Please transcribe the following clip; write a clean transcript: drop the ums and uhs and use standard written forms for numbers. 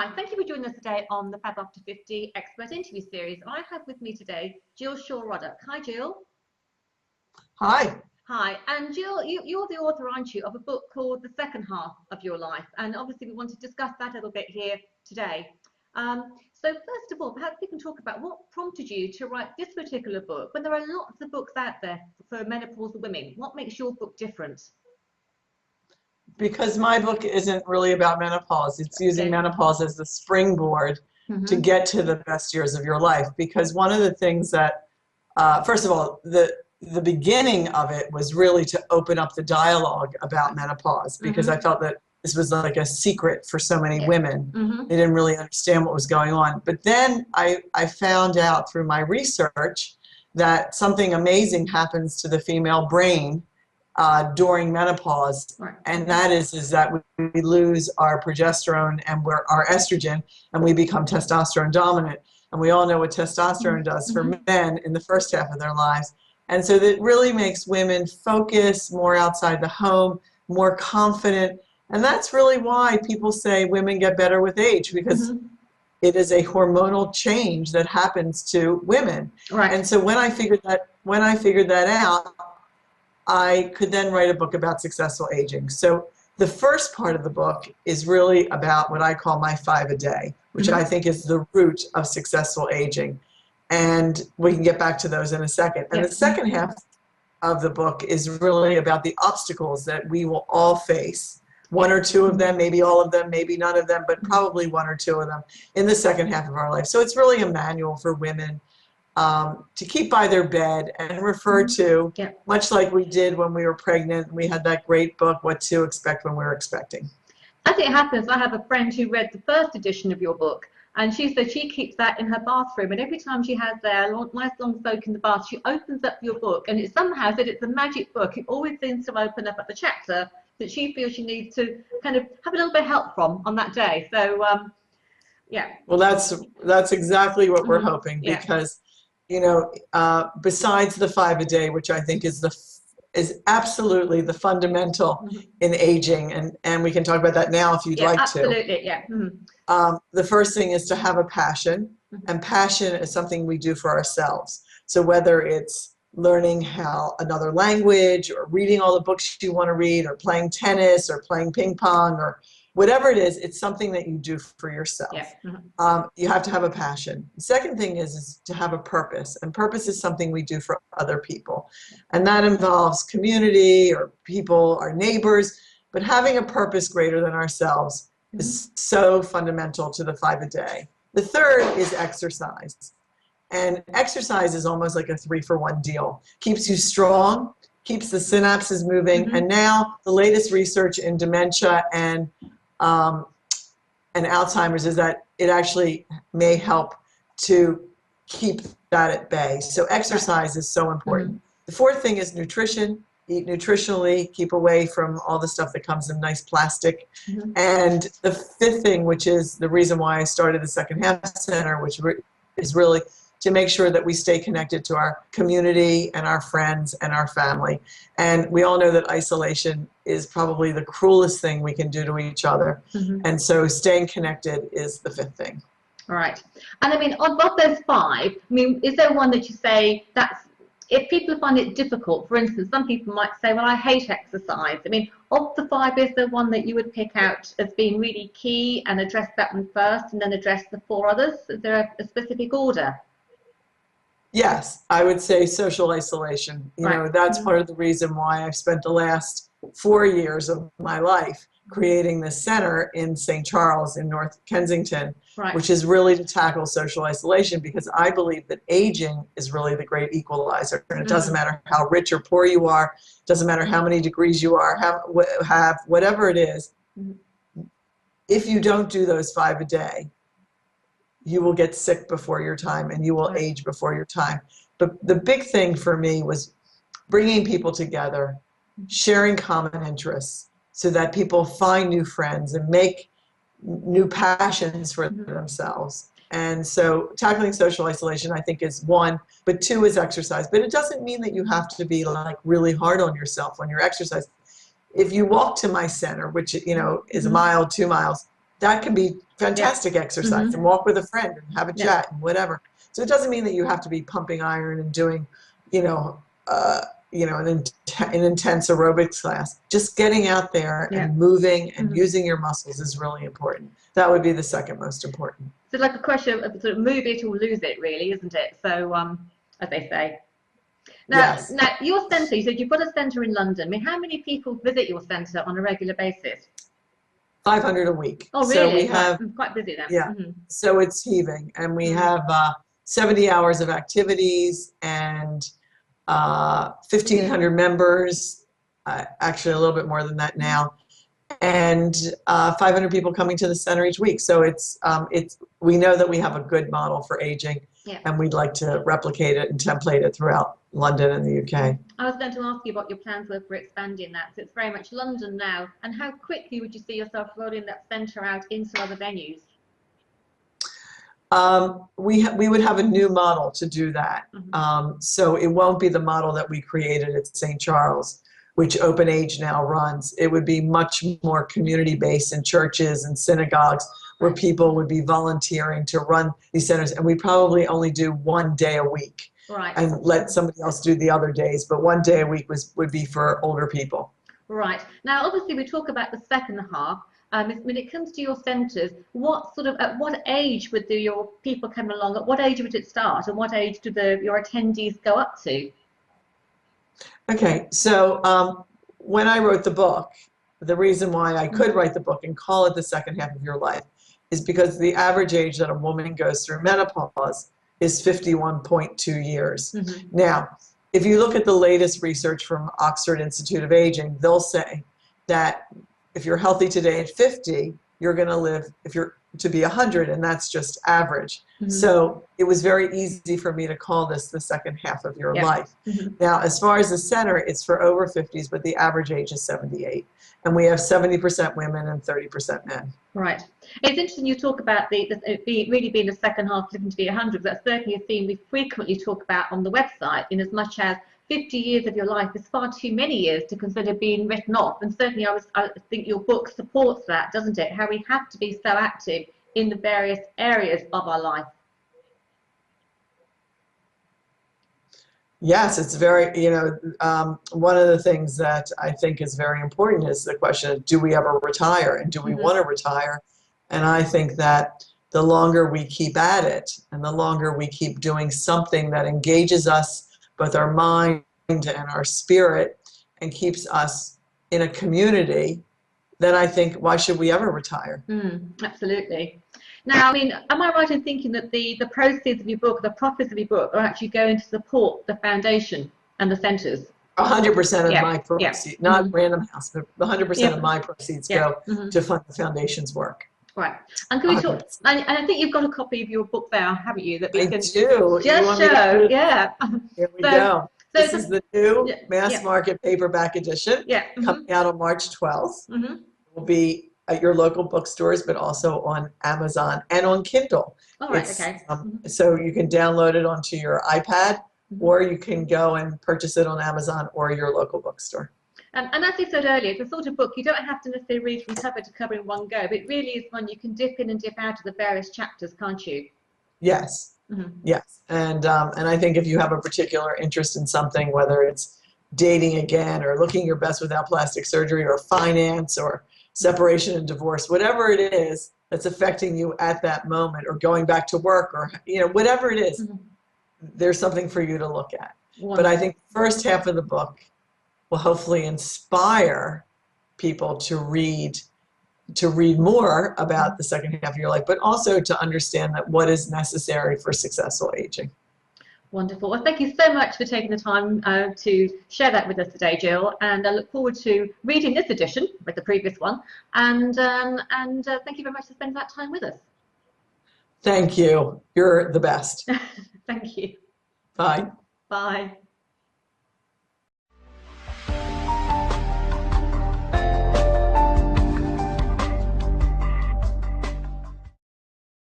Hi, thank you for joining us today on the Fab After 50 Expert Interview Series. I have with me today Jill Shaw-Ruddock. Hi, Jill. Hi. Hi, and Jill, you're the author, aren't you, of a book called The Second Half of Your Life, and obviously we want to discuss that a little bit here today. So first of all, perhaps we can talk about what prompted you to write this particular book when there are lots of books out there for menopausal women. What makes your book different? Because my book isn't really about menopause. It's using menopause as the springboard to get to the best years of your life. Because one of the things that, first of all, the beginning of it was really to open up the dialogue about menopause, because I felt that this was like a secret for so many women. They didn't really understand what was going on. But then I found out through my research that something amazing happens to the female brain during menopause, and that is that we lose our progesterone and our estrogen, and we become testosterone dominant. And we all know what testosterone does for men in the first half of their lives. And so that really makes women focus more outside the home, more confident. And that's really why people say women get better with age, because it is a hormonal change that happens to women. And so when I figured that out, I could then write a book about successful aging. So the first part of the book is really about what I call my 5 a day, which I think is the root of successful aging. And we can get back to those in a second. And the second half of the book is really about the obstacles that we will all face. 1 or 2 of them, maybe all of them, maybe none of them, but probably 1 or 2 of them in the second half of our life. So it's really a manual for women to keep by their bed and refer to, much like we did when we were pregnant. We had that great book, What to Expect When We're Expecting. As it happens, I have a friend who read the first edition of your book, and she said she keeps that in her bathroom, and every time she has a nice long soak in the bath, she opens up your book, and it somehow said it's a magic book. It always seems to open up at the chapter that she feels she needs to kind of have a little bit of help from on that day. So, yeah. Well, that's exactly what we're hoping, because you know, besides the 5 a day, which I think is absolutely the fundamental in aging, and we can talk about that now if you'd like absolutely, to. The first thing is to have a passion, and passion is something we do for ourselves. So whether it's learning another language, or reading all the books you want to read, or playing tennis, or playing ping pong, or whatever it is, it's something that you do for yourself. You have to have a passion. The second thing is to have a purpose, and purpose is something we do for other people. And that involves community, or people, our neighbors, but having a purpose greater than ourselves is so fundamental to the 5 a day. The third is exercise. And exercise is almost like a 3-for-1 deal. Keeps you strong, keeps the synapses moving, and now the latest research in dementia and Alzheimer's is that it actually may help to keep that at bay. So exercise is so important. The fourth thing is nutrition. Eat nutritionally, keep away from all the stuff that comes in nice plastic. And the fifth thing, which is the reason why I started the Second Half Center, which is really to make sure that we stay connected to our community and our friends and our family. And we all know that isolation is probably the cruelest thing we can do to each other. And so staying connected is the fifth thing. All right. And I mean, of those 5, I mean, is there one that you say that's, if people find it difficult, for instance, some people might say, well, I hate exercise. I mean, of the 5, is there one that you would pick out as being really key and address that one first and then address the 4 others? Is there a specific order? Yes, I would say social isolation. You know, that's part of the reason why I've spent the last 4 years of my life creating this center in St. Charles in North Kensington, which is really to tackle social isolation, because I believe that aging is really the great equalizer. And it doesn't matter how rich or poor you are, doesn't matter how many degrees you are, have whatever it is. If you don't do those 5 a day, you will get sick before your time, and you will age before your time. But the big thing for me was bringing people together, sharing common interests, so that people find new friends and make new passions for themselves. And so tackling social isolation, I think, is 1, but 2 is exercise. But it doesn't mean that you have to be like really hard on yourself when you're exercising. If you walk to my center, which, you know, is a mile, 2 miles, that can be fantastic exercise, and walk with a friend and have a chat and whatever. So it doesn't mean that you have to be pumping iron and doing, an intense aerobics class. Just getting out there and moving and using your muscles is really important. That would be the second most important. So like a question of sort of move it or lose it, really, isn't it? So, as they say. Now, your centre, you said you've got a centre in London. I mean, how many people visit your centre on a regular basis? 500 a week. Oh, really? So we have quite busy then. Yeah. So it's heaving, and we have 70 hours of activities and 1,500 members. Actually, a little bit more than that now, and 500 people coming to the center each week. So we know that we have a good model for aging, and we'd like to replicate it and template it throughout London and the UK. I was going to ask you what your plans were for expanding that. So it's very much London now, and how quickly would you see yourself rolling that centre out into other venues? We would have a new model to do that. So it won't be the model that we created at St. Charles, which Open Age now runs. It would be much more community-based in churches and synagogues, where people would be volunteering to run these centers, and we probably only do 1 day a week. Right. And let somebody else do the other days, but 1 day a week would be for older people. Right. Now, obviously, we talk about the second half. When it comes to your centres, at what age would your people come along? At what age would it start, and what age do your attendees go up to? Okay, so when I wrote the book, the reason why I could write the book and call it the second half of your life is because the average age that a woman goes through menopause is 51.2 years. Now, if you look at the latest research from Oxford Institute of Aging, they'll say that if you're healthy today at 50, you're going to live to be 100, and that's just average. So it was very easy for me to call this the second half of your life. Now, as far as the center, it's for over 50s, but the average age is 78. And we have 70% women and 30% men. Right. It's interesting you talk about really being the second half living to be 100. That's certainly a theme we frequently talk about on the website, in as much as 50 years of your life is far too many years to consider being written off. And certainly I think your book supports that, doesn't it? How we have to be so active in the various areas of our life. Yes, it's very, one of the things that I think is very important is the question of, do we ever retire, and do we want to retire? And I think that the longer we keep at it, and the longer we keep doing something that engages us, both our mind and our spirit, and keeps us in a community, then I think, why should we ever retire? Absolutely. Now, I mean, am I right in thinking that the proceeds of your book, the profits of your book, are actually going to support the foundation and the centres? 100% of my proceeds, not Random House, but 100% of my proceeds go to fund the foundation's work. Right. And can we talk? And I think you've got a copy of your book there, haven't you? That we can do. Just show. Yeah. Here we go. This is the new mass market paperback edition coming out on March 12th. It will be at your local bookstores, but also on Amazon and on Kindle. All right, okay. So you can download it onto your iPad, or you can go and purchase it on Amazon or your local bookstore. And as you said earlier, it's the sort of book you don't have to necessarily read from cover to cover in one go, but it really is one you can dip in and dip out of the various chapters, can't you? Yes. Yes. And I think if you have a particular interest in something, whether it's dating again, or looking your best without plastic surgery, or finance, or separation and divorce, whatever it is that's affecting you at that moment, or going back to work, or whatever it is, there's something for you to look at. Wonderful. But I think the first half of the book will hopefully inspire people to read more about the second half of your life, but also to understand that what is necessary for successful aging. Wonderful. Well, thank you so much for taking the time to share that with us today, Jill. And I look forward to reading this edition with the previous one. And thank you very much for spending that time with us. Thank you. You're the best. Thank you. Bye. Bye.